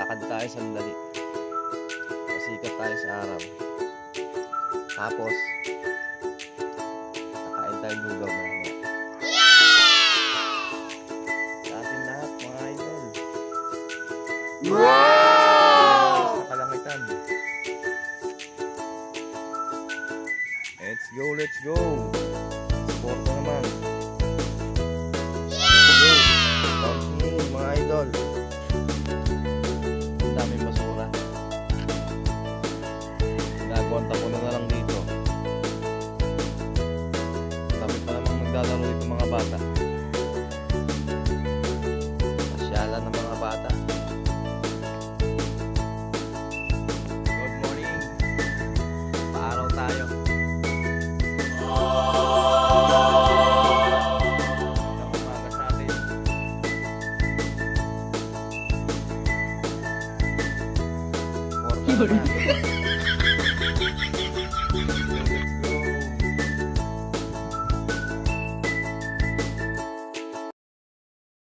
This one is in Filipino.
lakad tayo sandali. Pasikat tayo sa araw. Tapos, kakain tayo lugaw na. Sa ating lahat, mga idol. Wow! Sa kalangitan. Let's go, let's go. Support na naman. Go. Continue, mga idol. Ang daming basura. Nagkonta ko na lang dito. Ang dami pa namang naglalaro dito mga bata. Pasyalan ng mga bata. Good morning. Paaraw tayo. Ang umaga sa atin. Porta naman.